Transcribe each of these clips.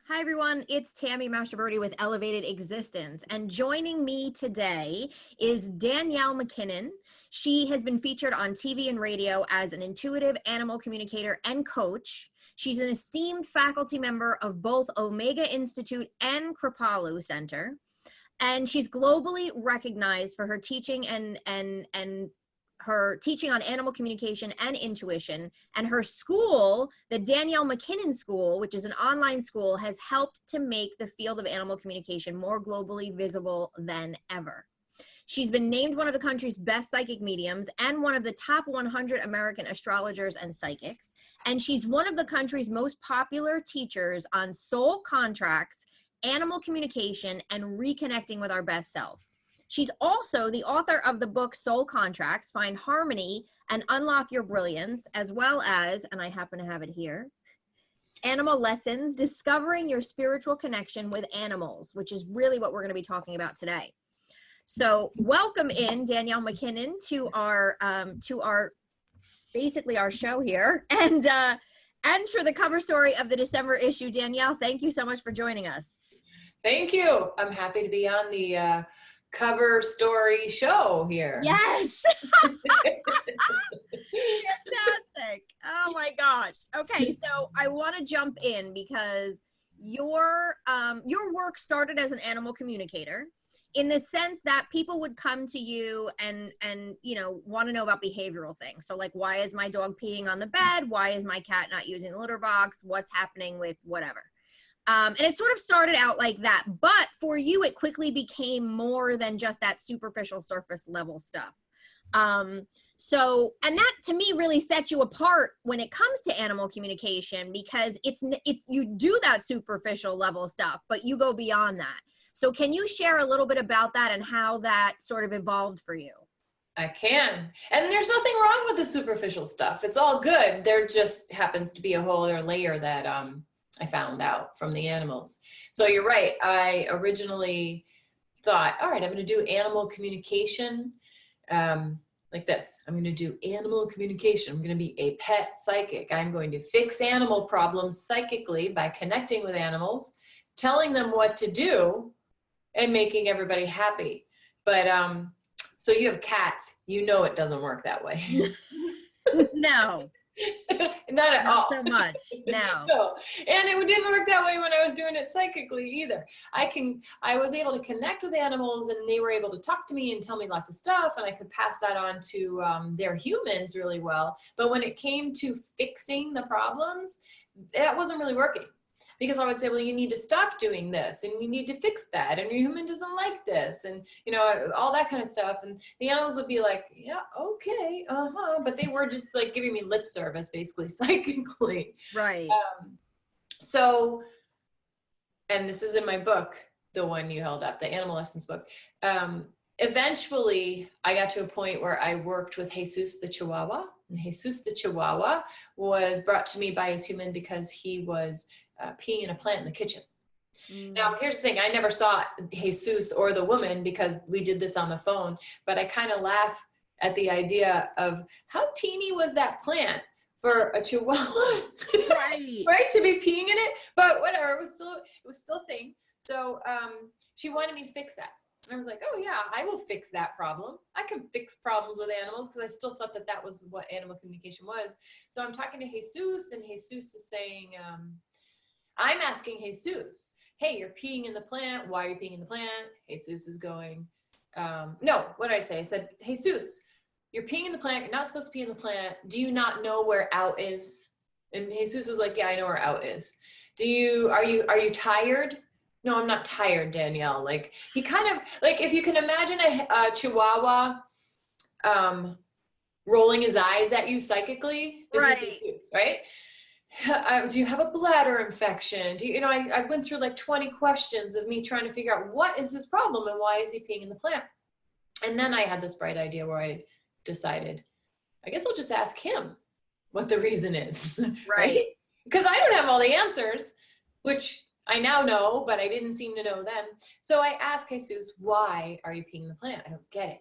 Hi, everyone. It's Tammy Mastroberte with Elevated Existence. And joining me today is Danielle MacKinnon. She has been featured on TV and radio as an intuitive animal communicator and coach. She's an esteemed faculty member of both Omega Institute and Kripalu Center. And she's globally recognized for her teaching and her teaching on animal communication and intuition, and her school, the Danielle MacKinnon School, which is an online school, has helped to make the field of animal communication more globally visible than ever. She's been named one of the country's best psychic mediums and one of the top 100 American astrologers and psychics. And she's one of the country's most popular teachers on soul contracts, animal communication, and reconnecting with our best self. She's also the author of the book Soul Contracts, Find Harmony and Unlock Your Brilliance, as well as, and I happen to have it here, Animal Lessons, Discovering Your Spiritual Connection with Animals, which is really what we're going to be talking about today. So welcome in Danielle MacKinnon to our basically our show here. And for the cover story of the December issue, Danielle, thank you so much for joining us. Thank you. I'm happy to be on the cover story show here. Yes. Fantastic. Oh my gosh. Okay, so I want to jump in because your work started as an animal communicator, in the sense that people would come to you and want to know about behavioral things. So like, why is my dog peeing on the bed? Why is my cat not using the litter box? What's happening with whatever? And it sort of started out like that, but for you, it quickly became more than just that superficial surface level stuff. And that to me really sets you apart when it comes to animal communication, because it's you do that superficial level stuff, but you go beyond that. So can you share a little bit about that and how that sort of evolved for you? I can. And there's nothing wrong with the superficial stuff. It's all good. There just happens to be a whole other layer that I found out from the animals. So you're right. I originally thought, all right, I'm going to do animal communication like this. I'm going to do animal communication. I'm going to be a pet psychic. I'm going to fix animal problems psychically by connecting with animals, telling them what to do, and making everybody happy. But so you have cats. You know it doesn't work that way. No. Not at all. So much. No. No. And it didn't work that way when I was doing it psychically either. I was able to connect with animals, and they were able to talk to me and tell me lots of stuff, and I could pass that on to their humans really well. But when it came to fixing the problems, that wasn't really working. Because I would say, well, you need to stop doing this, and you need to fix that, and your human doesn't like this, and all that kind of stuff. And the animals would be like, yeah, okay, but they were just like giving me lip service, basically, psychically. Right. So, and this is in my book, the one you held up, the Animal Lessons book. Eventually, I got to a point where I worked with Jesus the Chihuahua, and Jesus the Chihuahua was brought to me by his human because he was peeing in a plant in the kitchen. Now, here's the thing. I never saw Jesus or the woman because we did this on the phone, but I kind of laugh at the idea of how teeny was that plant for a Chihuahua, Right? Right, to be peeing in it. But whatever, it was still a thing. So she wanted me to fix that. And I was like, oh yeah, I will fix that problem. I can fix problems with animals, because I still thought that was what animal communication was. So I'm talking to Jesus, and Jesus is saying, I'm asking Jesus, hey, you're peeing in the plant. Why are you peeing in the plant? Jesus is going, no, what did I say? I said, Jesus, you're peeing in the plant. You're not supposed to pee in the plant. Do you not know where out is? And Jesus was like, yeah, I know where out is. Are you tired? No, I'm not tired, Danielle. Like, he kind of, like, if you can imagine a Chihuahua rolling his eyes at you psychically, this Right. is Jesus, right? Do you have a bladder infection? I went through like 20 questions of me trying to figure out what is his problem and why is he peeing in the plant? And then I had this bright idea where I decided, I guess I'll just ask him what the reason is. Right. Because I don't have all the answers, which I now know, but I didn't seem to know then. So I asked Jesus, why are you peeing in the plant? I don't get it.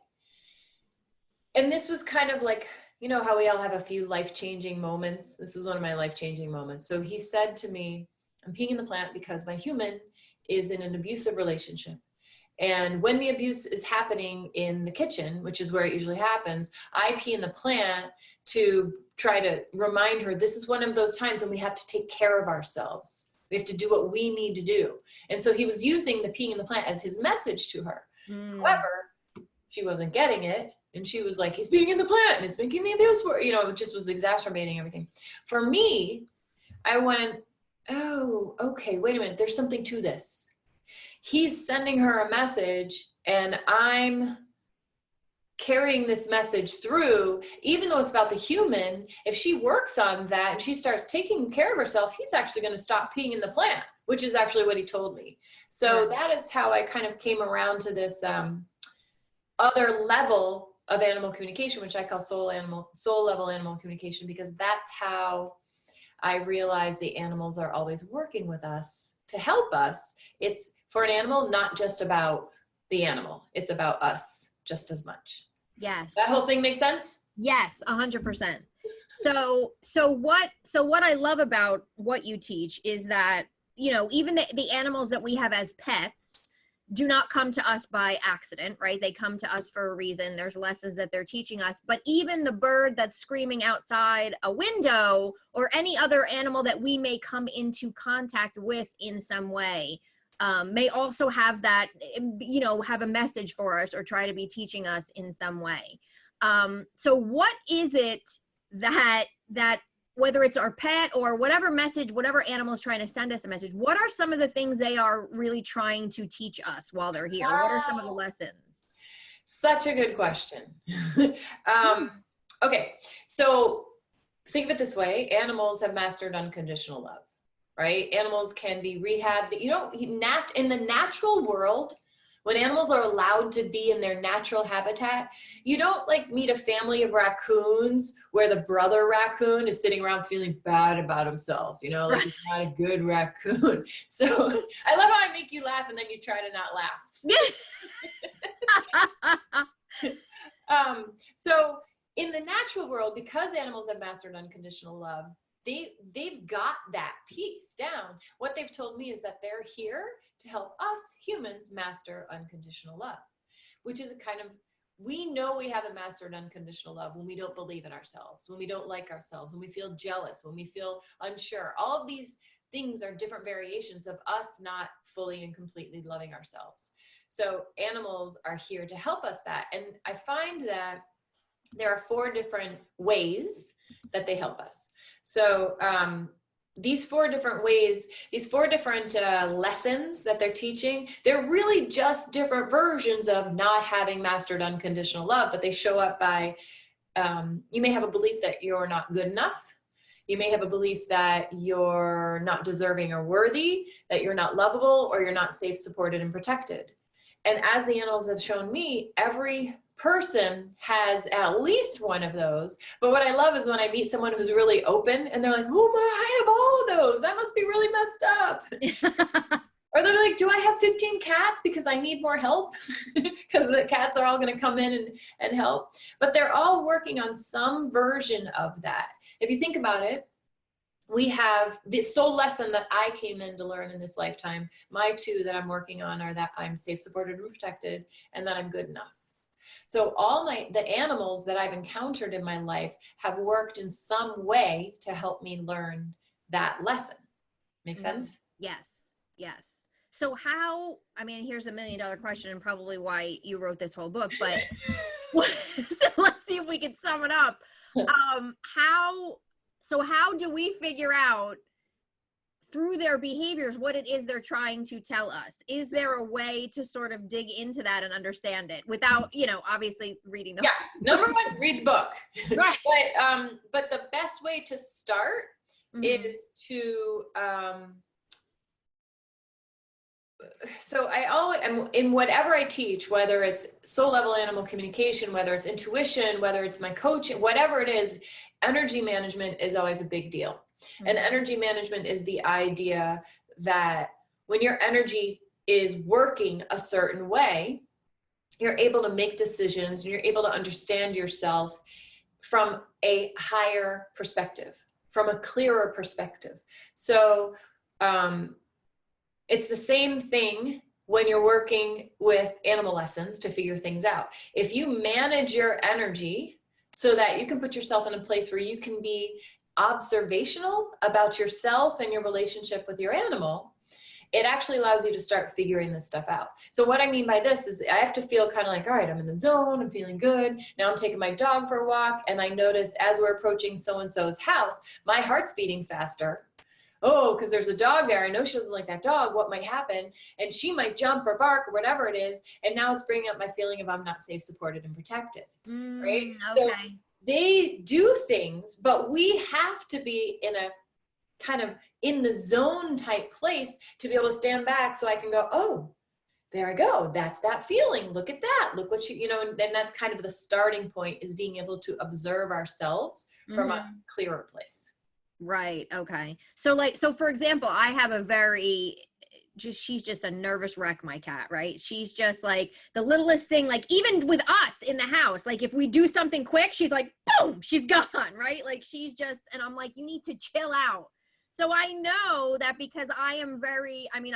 And this was kind of like, you know how we all have a few life-changing moments? This was one of my life-changing moments. So he said to me, I'm peeing in the plant because my human is in an abusive relationship. And when the abuse is happening in the kitchen, which is where it usually happens, I pee in the plant to try to remind her, this is one of those times when we have to take care of ourselves. We have to do what we need to do. And so he was using the peeing in the plant as his message to her. However, she wasn't getting it. And she was like, he's peeing in the plant and it's making the abuse worse. You know, it just was exacerbating everything. For me, I went, oh, okay, wait a minute. There's something to this. He's sending her a message and I'm carrying this message through, even though it's about the human. If she works on that and she starts taking care of herself, he's actually going to stop peeing in the plant, which is actually what he told me. So that is how I kind of came around to this other level of animal communication, which I call soul level animal communication, because that's how I realize the animals are always working with us to help us. It's, for an animal, not just about the animal, it's about us just as much. Yes. That whole thing makes sense? Yes, 100%. So what I love about what you teach is that, you know, even the animals that we have as pets do not come to us by accident, right? They come to us for a reason. There's lessons that they're teaching us. But even the bird that's screaming outside a window, or any other animal that we may come into contact with in some way, may also have that, you know, have a message for us or try to be teaching us in some way. So what is it that whether it's our pet or whatever message, whatever animal is trying to send us a message, what are some of the things they are really trying to teach us while they're here? What are some of the lessons? Such a good question. Okay, so think of it this way. Animals have mastered unconditional love, right? Animals can be rehabbed. You know, in the natural world, when animals are allowed to be in their natural habitat, you don't like meet a family of raccoons where the brother raccoon is sitting around feeling bad about himself, you know, like he's not a good raccoon. So I love how I make you laugh and then you try to not laugh. So in the natural world, because animals have mastered unconditional love, they've got that piece down. What they've told me is that they're here to help us humans master unconditional love, which is a kind of, we know we haven't mastered unconditional love when we don't believe in ourselves, when we don't like ourselves, when we feel jealous, when we feel unsure. All of these things are different variations of us not fully and completely loving ourselves. So animals are here to help us that. And I find that there are 4 different ways that they help us. So these 4 different ways, these 4 different lessons that they're teaching, they're really just different versions of not having mastered unconditional love, but they show up by, you may have a belief that you're not good enough. You may have a belief that you're not deserving or worthy, that you're not lovable, or you're not safe, supported, and protected. And as the animals have shown me, every person has at least one of those. But what I love is when I meet someone who's really open and they're like, oh my, I have all of those. I must be really messed up. Or they're like, do I have 15 cats because I need more help? Because the cats are all going to come in and help. But they're all working on some version of that. If you think about it, we have this soul lesson that I came in to learn in this lifetime. My 2 that I'm working on are that I'm safe, supported, and protected, and that I'm good enough. So the animals that I've encountered in my life have worked in some way to help me learn that lesson. Make sense? Yes. Yes. So how, I mean, here's $1 million question and probably why you wrote this whole book, but so let's see if we can sum it up. How do we figure out through their behaviors what it is they're trying to tell us? Is there a way to sort of dig into that and understand it without, you know, obviously reading the book? Number 1, read the book. Right. But the best way to start is to so I always, in whatever I teach, whether it's soul level animal communication, whether it's intuition, whether it's my coaching, whatever it is, energy management is always a big deal. And energy management is the idea that when your energy is working a certain way, you're able to make decisions and you're able to understand yourself from a higher perspective, from a clearer perspective. So it's the same thing when you're working with animal lessons to figure things out. If you manage your energy so that you can put yourself in a place where you can be observational about yourself and your relationship with your animal, it actually allows you to start figuring this stuff out. So what I mean by this is I have to feel kind of like, all right, I'm in the zone, I'm feeling good. Now I'm taking my dog for a walk, and I notice as we're approaching so-and-so's house, my heart's beating faster. Oh, because there's a dog there. I know she doesn't like that dog. What might happen? And she might jump or bark or whatever it is. And now it's bringing up my feeling of I'm not safe, supported, and protected, right? Okay. So they do things, but we have to be in a kind of in the zone type place to be able to stand back so I can go, oh, there I go. That's that feeling. Look at that. Look what you know, and then that's kind of the starting point, is being able to observe ourselves from a clearer place. Right. Okay. So for example, I have a she's just a nervous wreck, my cat, right? She's just like the littlest thing, like even with us in the house, like if we do something quick, she's like, boom, she's gone, right? Like she's just, and I'm like, you need to chill out. So I know that because I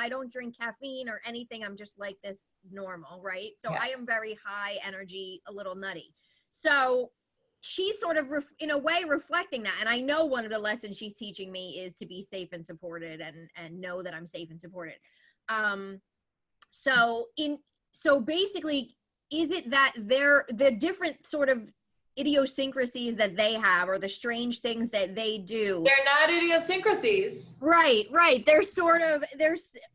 don't drink caffeine or anything. I'm just like this normal, right? So I am very high energy, a little nutty. So she's sort of in a way reflecting that. And I know one of the lessons she's teaching me is to be safe and supported and know that I'm safe and supported. So basically, is it that the different sort of idiosyncrasies that they have, or the strange things that they do? They're not idiosyncrasies. Right. There's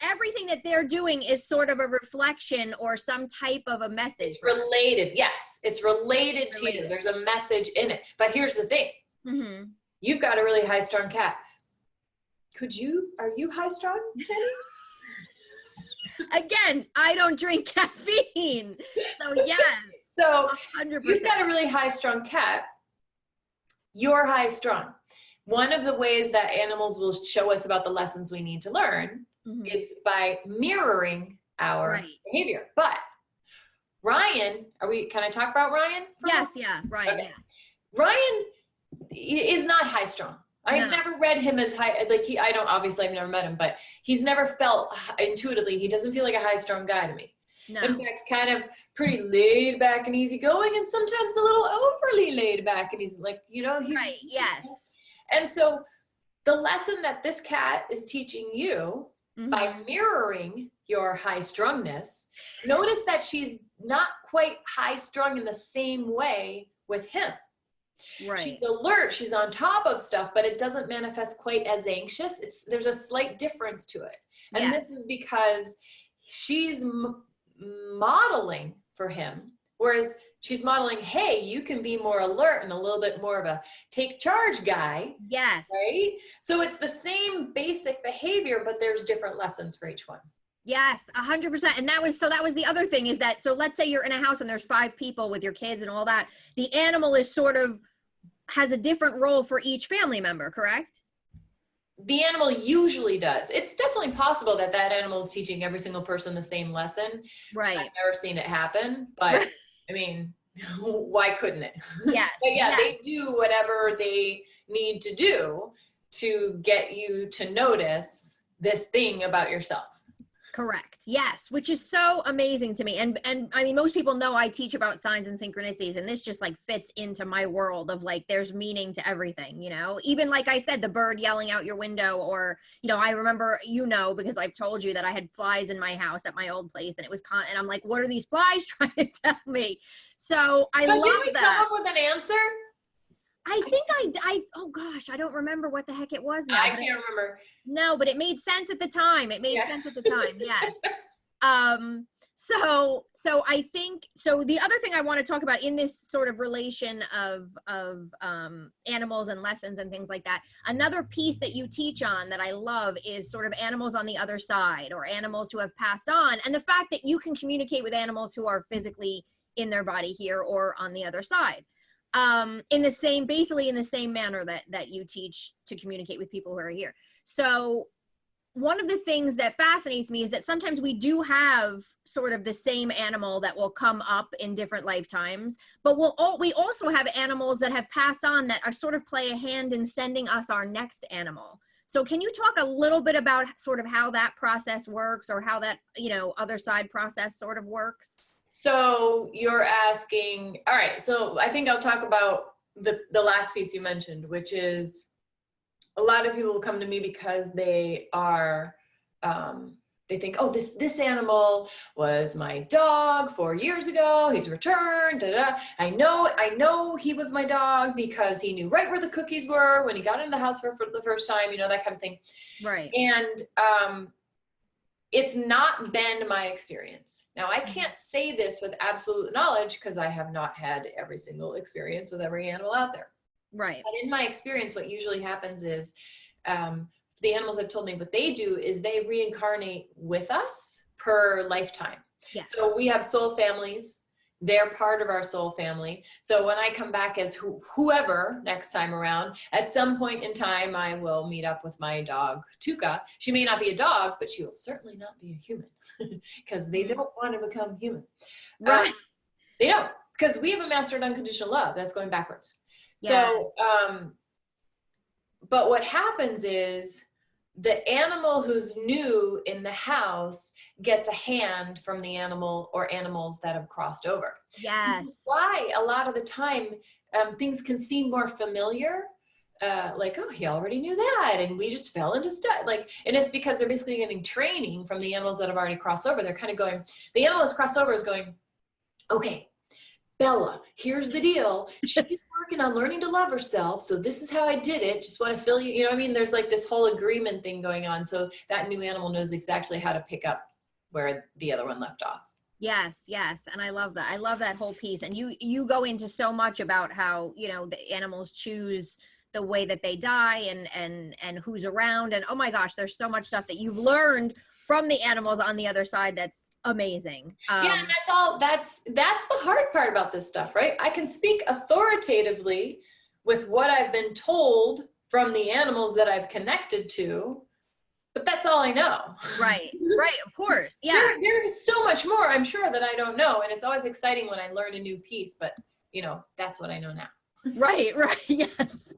everything that they're doing is sort of a reflection or some type of a message. It's related. Yes. It's related to you. There's a message in it. But here's the thing. Mm-hmm. You've got a really high strung cat. Are you high strung, Jenny? Again, I don't drink caffeine. So yes. So 100%. You've got a really high-strung cat. You're high-strung. One of the ways that animals will show us about the lessons we need to learn is by mirroring our behavior. But Ryan, can I talk about Ryan? Yes, yeah, Ryan. Okay. Yeah. Ryan is not high-strung. I've never read him as high, like obviously I've never met him, but he's never felt intuitively, he doesn't feel like a high-strung guy to me. No. In fact, kind of pretty laid back and easygoing, and sometimes a little overly laid back and he's like, he's right. Yes. And so the lesson that this cat is teaching you by mirroring your high strungness, notice that she's not quite high strung in the same way with him. Right. She's alert, she's on top of stuff, but it doesn't manifest quite as anxious. There's a slight difference to it. And this is because she's modeling for him, whereas she's modeling, hey, you can be more alert and a little bit more of a take charge guy. Yes. Right? So it's the same basic behavior, but there's different lessons for each one. Yes, 100%. And that was the other thing is that, so let's say you're in a house and there's 5 people with your kids and all that. The animal is sort of has a different role for each family member, correct? The animal usually does. It's definitely possible that animal is teaching every single person the same lesson. Right. I've never seen it happen, but I mean, why couldn't it? Yes. But they do whatever they need to do to get you to notice this thing about yourself. Correct. Yes. Which is so amazing to me. And I mean, most people know I teach about signs and synchronicities, and this just like fits into my world of like, there's meaning to everything, even like I said, the bird yelling out your window, or, I remember, because I've told you that I had flies in my house at my old place, and it was and I'm like, what are these flies trying to tell me? So I love that. Did we come up with an answer? I think oh gosh, I don't remember what the heck it was now. I can't remember. No, but it made sense at the time. Sense at the time. Yes. So I think, so the other thing I want to talk about in this sort of relation of animals and lessons and things like that, another piece that you teach on that I love is sort of animals on the other side, or animals who have passed on, and the fact that you can communicate with animals who are physically in their body here or on the other side. Basically in the same manner that you teach to communicate with people who are here. So one of the things that fascinates me is that sometimes we do have sort of the same animal that will come up in different lifetimes, but we also have animals that have passed on that are sort of play a hand in sending us our next animal. So can you talk a little bit about sort of how that process works, or how that, other side process sort of works? So you're asking, all right, so I think I'll talk about the last piece you mentioned, which is a lot of people will come to me because they are, they think, oh, this animal was my dog 4 years ago. He's returned. Da, da. I know he was my dog because he knew right where the cookies were when he got into the house for the first time. That kind of thing. Right. And it's not been my experience. Now, I can't say this with absolute knowledge because I have not had every single experience with every animal out there. Right. But in my experience, what usually happens is the animals have told me what they do is they reincarnate with us per lifetime. Yes. So we have soul families. They're part of our soul family. So when I come back as whoever next time around, at some point in time, I will meet up with my dog, Tuka. She may not be a dog, but she will certainly not be a human because they don't want to become human. Right. They don't, because we have a mastered unconditional love that's going backwards. Yeah. So, but what happens is the animal who's new in the house gets a hand from the animal or animals that have crossed over. Yes. Why a lot of the time things can seem more familiar, like, oh, he already knew that, and we just fell into stuff. And it's because they're basically getting training from the animals that have already crossed over. They're kind of going, the animal that's crossed over is going, okay, Bella, here's the deal. She's working on learning to love herself. So this is how I did it. Just want to fill you. You know what I mean? There's like this whole agreement thing going on. So that new animal knows exactly how to pick up where the other one left off. Yes. Yes. And I love that. I love that whole piece. And you go into so much about how, the animals choose the way that they die and who's around. And oh my gosh, there's so much stuff that you've learned from the animals on the other side. That's amazing. Yeah, and that's the hard part about this stuff, right? I can speak authoritatively with what I've been told from the animals that I've connected to, but that's all I know. Right, of course. Yeah. There's so much more, I'm sure, that I don't know, and it's always exciting when I learn a new piece, but that's what I know now. Right, yes.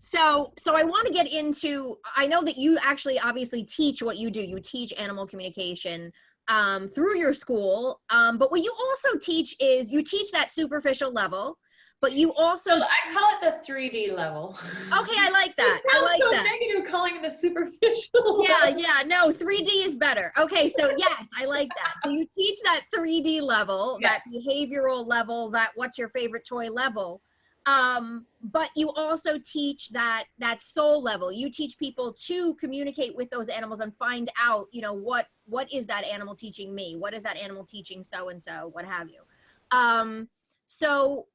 So I want to get into, I know that you actually obviously teach what you do. You teach animal communication through your school. But what you also teach is you teach that superficial level, but you also I call it the 3D level. Okay, I like that. It sounds I like so that. negative calling it the superficial. Yeah. No, 3D is better. Okay, so yes, I like that. So you teach that 3D level, that behavioral level, that what's your favorite toy level. But you also teach that soul level. You teach people to communicate with those animals and find out, what is that animal teaching me? What is that animal teaching so-and-so, what have you? So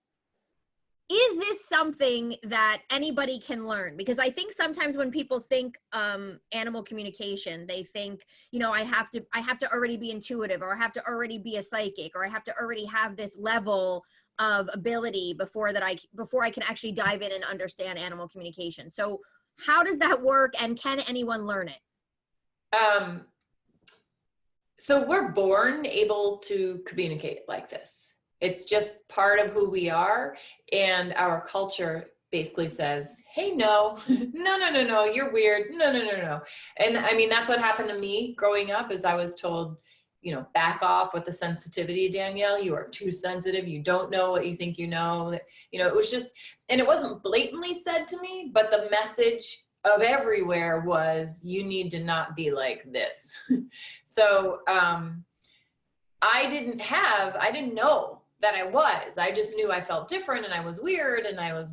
is this something that anybody can learn? Because I think sometimes when people think animal communication, they think, I have to already be intuitive, or I have to already be a psychic, or I have to already have this level of ability before I can actually dive in and understand animal communication. So how does that work, and can anyone learn it? So we're born able to communicate like this. It's just part of who we are, and our culture basically says, hey, no, you're weird. No. And I mean, that's what happened to me growing up, is I was told, back off with the sensitivity, Danielle. You are too sensitive. You don't know what you think you know. It was just, and it wasn't blatantly said to me, but the message of everywhere was, you need to not be like this. So I didn't know that I was. I just knew I felt different, and I was weird, and I was,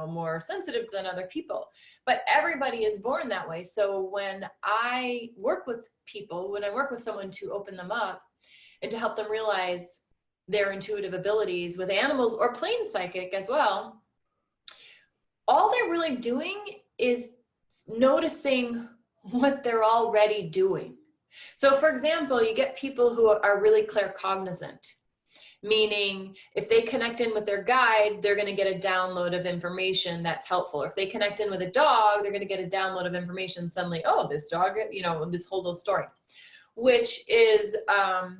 more sensitive than other people. But everybody is born that way. So when I work with people, when I work with someone to open them up and to help them realize their intuitive abilities with animals, or plain psychic as well, all they're really doing is noticing what they're already doing. So for example, you get people who are really claircognizant, meaning if they connect in with their guides, they're going to get a download of information that's helpful. If they connect in with a dog, they're going to get a download of information suddenly, oh, this dog, this whole little story, which is kind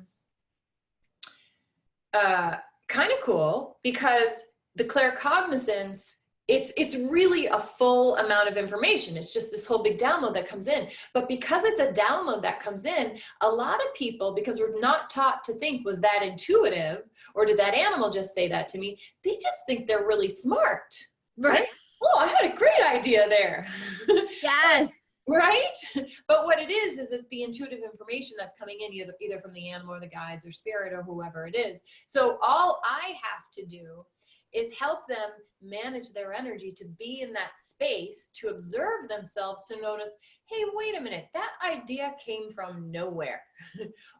of cool, because the claircognizance it's really a full amount of information. It's just this whole big download that comes in. But because it's a download that comes in, a lot of people, because we're not taught to think, was that intuitive? Or did that animal just say that to me? They just think they're really smart. Right? Oh, I had a great idea there. Yes. Right? But what it is it's the intuitive information that's coming in either from the animal or the guides or spirit or whoever it is. So all I have to do is help them manage their energy to be in that space, to observe themselves, to notice, hey, wait a minute, that idea came from nowhere.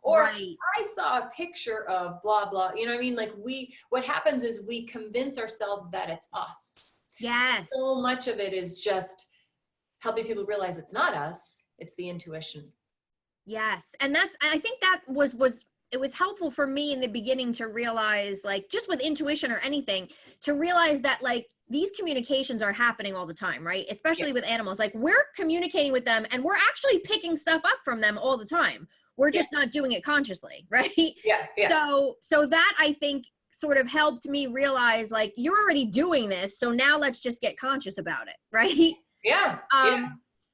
Or right. I saw a picture of blah, blah. You know what I mean? Like what happens is we convince ourselves that it's us. Yes. So much of it is just helping people realize it's not us, it's the intuition. Yes. And I think that it was helpful for me in the beginning to realize, like, just with intuition or anything, to realize that, like, these communications are happening all the time, right? Especially with animals. Like, we're communicating with them and we're actually picking stuff up from them all the time. We're just not doing it consciously, right? Yeah. So that, I think, sort of helped me realize, like, you're already doing this, so now let's just get conscious about it, right? Yeah.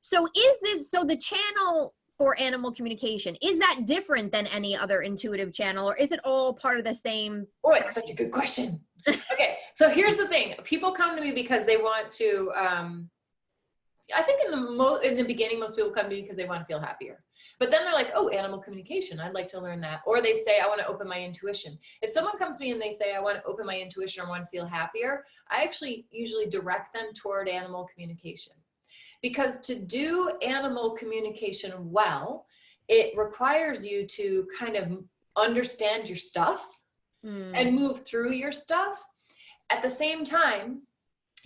So the channel for animal communication, is that different than any other intuitive channel, or is it all part of the same? Oh, it's such a good question. Okay, so here's the thing. People come to me because they want to, I think in the beginning, most people come to me because they want to feel happier. But then they're like, oh, animal communication, I'd like to learn that. Or they say, I want to open my intuition. If someone comes to me and they say, I want to open my intuition or want to feel happier, I actually usually direct them toward animal communication. Because to do animal communication well, it requires you to kind of understand your stuff and move through your stuff. At the same time,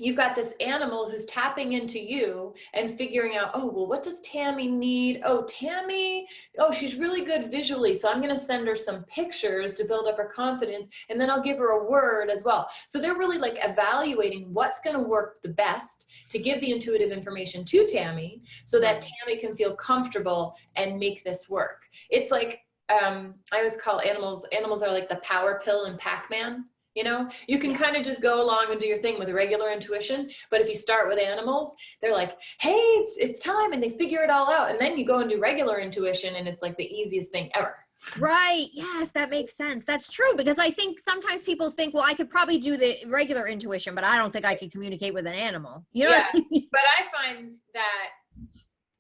you've got this animal who's tapping into you and figuring out, oh, well, what does Tammy need? Oh, Tammy, she's really good visually. So I'm going to send her some pictures to build up her confidence. And then I'll give her a word as well. So they're really like evaluating what's going to work the best to give the intuitive information to Tammy so that Tammy can feel comfortable and make this work. It's like, I always call animals are like the power pill in Pac-Man. You know, you can kind of just go along and do your thing with regular intuition. But if you start with animals, they're like, hey, it's time. And they figure it all out. And then you go and do regular intuition and it's like the easiest thing ever. Right. Yes, that makes sense. That's true. Because I think sometimes people think, well, I could probably do the regular intuition, but I don't think I could communicate with an animal. You know what I mean? But I find that,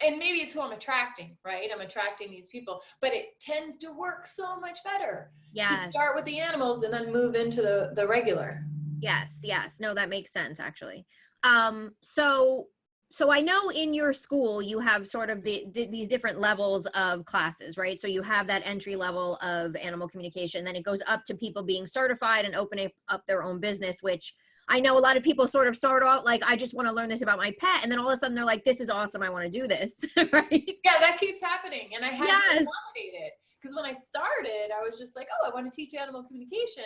and maybe it's who I'm attracting, right? I'm attracting these people, but it tends to work so much better to start with the animals and then move into the regular. Yes. No, that makes sense, actually. So I know in your school you have sort of these different levels of classes, right? So you have that entry level of animal communication, then it goes up to people being certified and opening up their own business, which I know a lot of people sort of start off like, I just want to learn this about my pet. And then all of a sudden they're like, this is awesome. I want to do this. Right? Yeah, that keeps happening. And I had to accommodate it. Because when I started, I was just like, oh, I want to teach animal communication,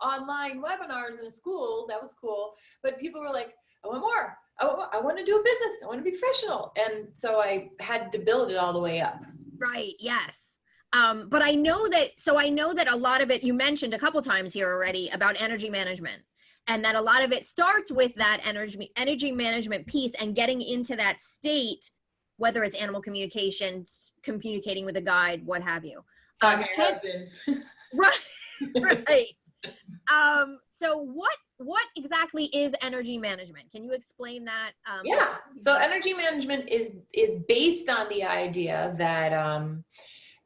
online webinars in a school. That was cool. But people were like, I want more. I want to do a business. I want to be professional. And so I had to build it all the way up. Right. Yes. But I know that a lot of it, you mentioned a couple times here already about energy management. And that a lot of it starts with that energy management piece and getting into that state, whether it's animal communication, communicating with a guide, what have you. Talking to your husband. Right. So what exactly is energy management? Can you explain that? Yeah. So energy management is based on the idea that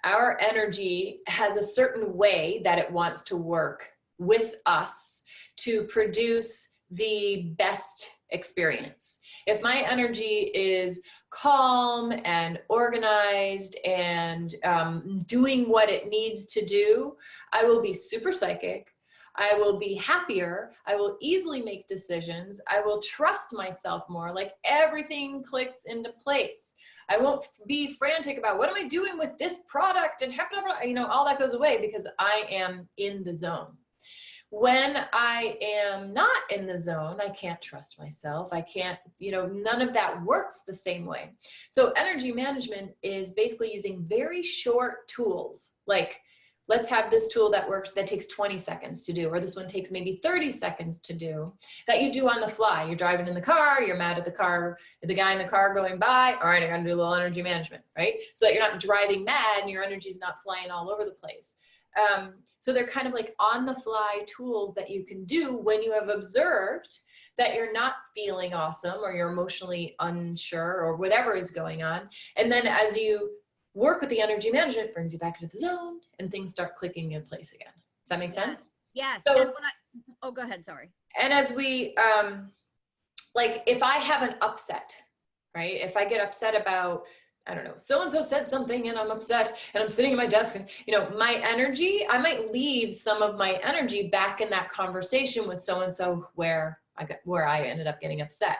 our energy has a certain way that it wants to work with us to produce the best experience. If my energy is calm and organized and doing what it needs to do, I will be super psychic. I will be happier. I will easily make decisions. I will trust myself more. Like everything clicks into place. I won't be frantic about what am I doing with this product and all that goes away because I am in the zone. When I am not in the zone, I can't trust myself. I can't, none of that works the same way. So energy management is basically using very short tools like let's have this tool that works, that takes 20 seconds to do, or this one takes maybe 30 seconds to do, that you do on the fly. You're driving in the car, you're mad at the car, the guy in the car going by, all right, I gotta do a little energy management, right? So that you're not driving mad and your energy's not flying all over the place. So they're kind of like on the fly tools that you can do when you have observed that you're not feeling awesome, or you're emotionally unsure, or whatever is going on. And then as you work with the energy management, it brings you back into the zone and things start clicking in place again. Does that make sense? Yes. So, and oh, go ahead. Sorry. And as we, like if I have an upset, right? If I get upset about, I don't know, so-and-so said something and I'm upset and I'm sitting at my desk and, you know, my energy, I might leave some of my energy back in that conversation with so-and-so where I ended up getting upset.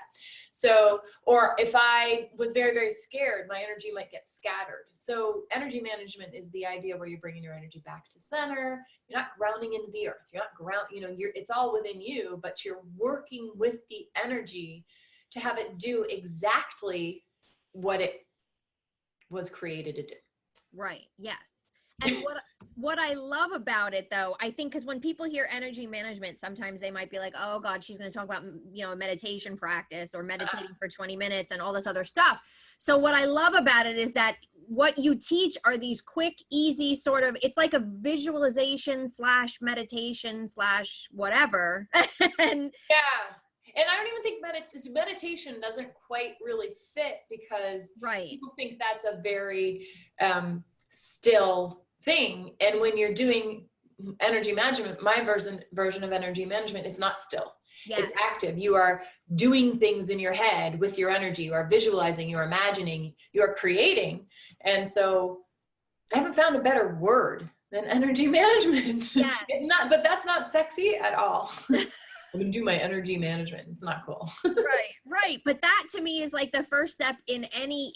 So, or if I was very, very scared, my energy might get scattered. So energy management is the idea where you're bringing your energy back to center. You're not grounding into the earth. You're not it's all within you, but you're working with the energy to have it do exactly what it was created to do. Right. Yes. And what I love about it though, I think, because when people hear energy management, sometimes they might be like, oh God, she's going to talk about, you know, a meditation practice or meditating for 20 minutes and all this other stuff. So what I love about it is that what you teach are these quick, easy sort of, it's like a visualization / meditation / whatever. And yeah. And I don't even think meditation doesn't quite really fit, because people think that's a very still thing. And when you're doing energy management, my version of energy management, it's not still. Yes. It's active. You are doing things in your head with your energy. You are visualizing, you are imagining, you are creating. And so I haven't found a better word than energy management. Yes. It's not, but that's not sexy at all. I'm gonna do my energy management. It's not cool. Right. But that to me is like the first step in any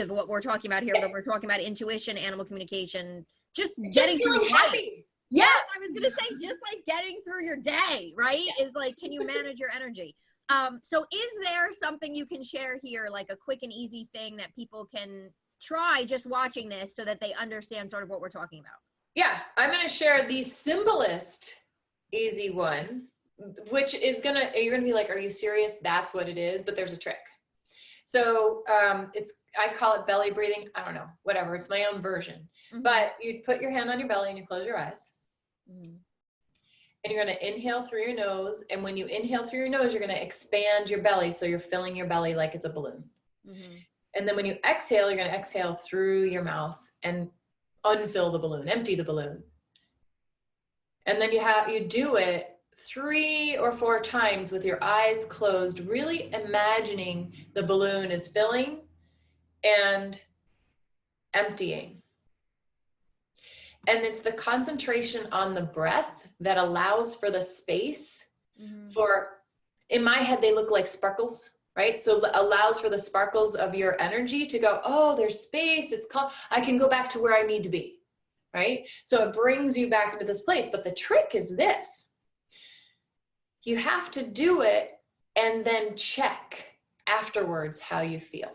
of what we're talking about here. Yes. Whether we're talking about intuition, animal communication, just getting through happy. Yes, I was gonna say, just like getting through your day, right? Yes. Is like, can you manage your energy? So is there something you can share here, like a quick and easy thing that people can try just watching this so that they understand sort of what we're talking about? Yeah, I'm gonna share the simplest, easy one, which is you're gonna be like, are you serious? That's what it is, but there's a trick. So I call it belly breathing. I don't know, whatever, it's my own version. Mm-hmm. But you put your hand on your belly and you close your eyes. Mm-hmm. And you're gonna inhale through your nose. And when you inhale through your nose, you're gonna expand your belly. So you're filling your belly like it's a balloon. Mm-hmm. And then when you exhale, you're gonna exhale through your mouth and unfill the balloon, empty the balloon. And then you do it 3 or 4 times with your eyes closed, really imagining the balloon is filling and emptying. And it's the concentration on the breath that allows for the space. Mm-hmm. In my head, they look like sparkles, right? So allows for the sparkles of your energy to go, oh, there's space. I can go back to where I need to be, right? So it brings you back into this place. But the trick is this. You have to do it and then check afterwards how you feel.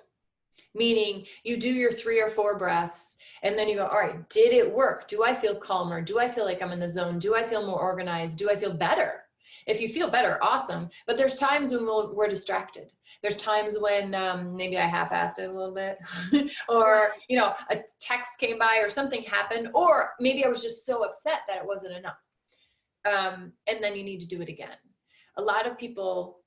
Meaning you do your 3 or 4 breaths and then you go, all right, did it work? Do I feel calmer? Do I feel like I'm in the zone? Do I feel more organized? Do I feel better? If you feel better, awesome. But there's times when we're distracted. There's times when maybe I half-assed it a little bit or, a text came by or something happened, or maybe I was just so upset that it wasn't enough. And then you need to do it again. A lot of people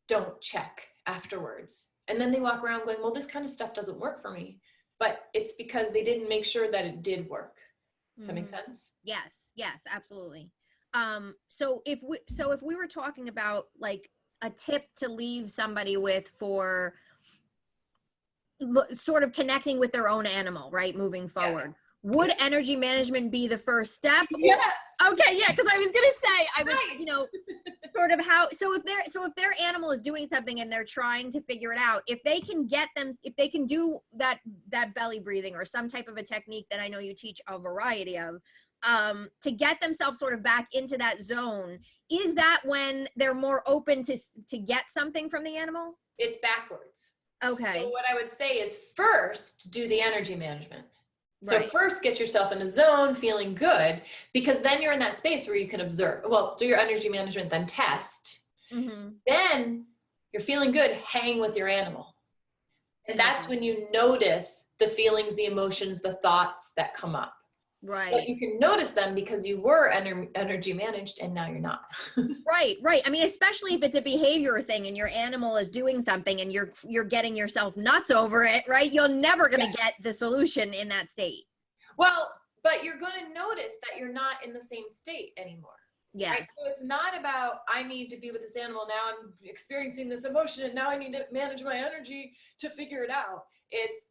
don't check afterwards. And then they walk around going, well, this kind of stuff doesn't work for me. But it's because they didn't make sure that it did work. Does that make sense? Yes, absolutely. So if we were talking about like a tip to leave somebody with for sort of connecting with their own animal, right? Moving forward. Yeah. Would energy management be the first step? Yes. Okay, yeah, because I was gonna say, I would, sort of how. So if their animal is doing something and they're trying to figure it out, if they can do that belly breathing or some type of a technique that I know you teach a variety of, to get themselves sort of back into that zone, is that when they're more open to get something from the animal? It's backwards. Okay. So what I would say is first do the energy management. So Right. first get yourself in a zone feeling good, because then you're in that space where you can observe. Well, do your energy management, then test. Mm-hmm. Then you're feeling good, hang with your animal. And that's Okay. when you notice the feelings, the emotions, the thoughts that come up. Right. But you can notice them because you were energy managed and now you're not. Right, right. I mean, especially if it's a behavior thing and your animal is doing something and you're getting yourself nuts over it, right? You're never going to get the solution in that state. Well, but you're going to notice that you're not in the same state anymore. Yes. Right? So it's not about, I need to be with this animal. Now I'm experiencing this emotion and now I need to manage my energy to figure it out. It's,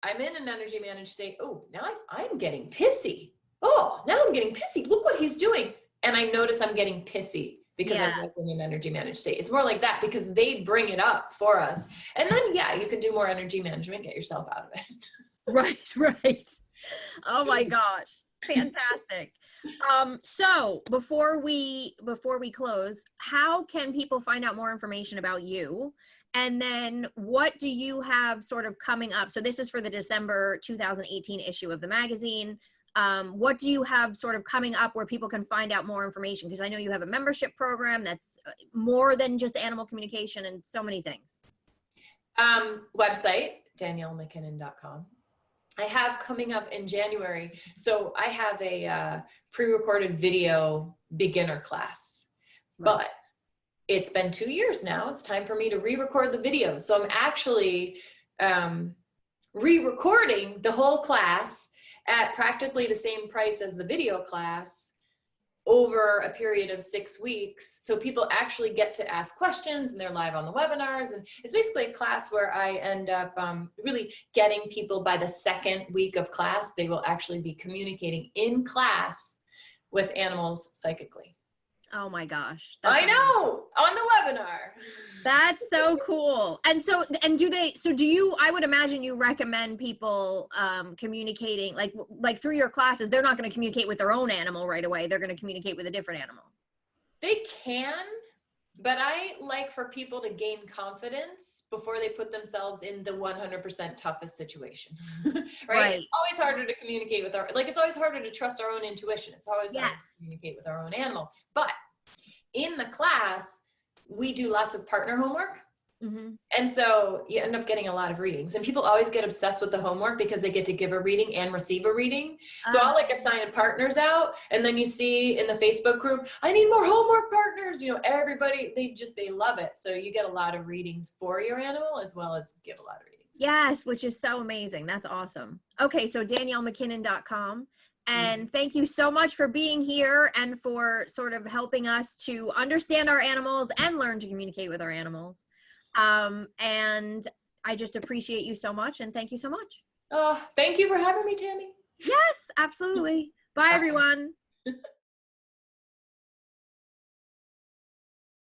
I'm in an energy managed state. Oh, now I'm getting pissy. Oh, now I'm getting pissy. Look what he's doing. And I notice I'm getting pissy because I was in an energy managed state. It's more like that because they bring it up for us. And then, yeah, you can do more energy management, get yourself out of it. Right, right. Oh my gosh. Fantastic. So before we close, how can people find out more information about you? And then what do you have sort of coming up? So this is for the December 2018 issue of the magazine. What do you have sort of coming up where people can find out more information? Because I know you have a membership program that's more than just animal communication and so many things. Website, DanielleMacKinnon.com. I have coming up in January. So I have a pre-recorded video beginner class, but it's been 2 years now. It's time for me to re-record the video. So I'm actually re-recording the whole class at practically the same price as the video class over a period of 6 weeks. So people actually get to ask questions and they're live on the webinars. And it's basically a class where I end up really getting people by the second week of class, they will actually be communicating in class with animals psychically. Oh my gosh. I know, on the webinar. That's so cool. And so, and do you, I would imagine you recommend people communicating like through your classes, they're not going to communicate with their own animal right away. They're going to communicate with a different animal. They can, but I like for people to gain confidence before they put themselves in the 100% toughest situation. Right? It's always harder to communicate with it's always harder to trust our own intuition. It's always harder to communicate with our own animal. But in the class, we do lots of partner homework. Mm-hmm. And so you end up getting a lot of readings, and people always get obsessed with the homework because they get to give a reading and receive a reading. So I'll assign partners out, and then you see in the Facebook group, I need more homework partners. You know, everybody, they love it. So you get a lot of readings for your animal as well as give a lot of readings. Yes, which is so amazing. That's awesome. Okay. So DanielleMacKinnon.com. And thank you so much for being here and for sort of helping us to understand our animals and learn to communicate with our animals. And I just appreciate you so much, and thank you so much. Oh, thank you for having me, Tammy. Yes, absolutely. Bye, everyone.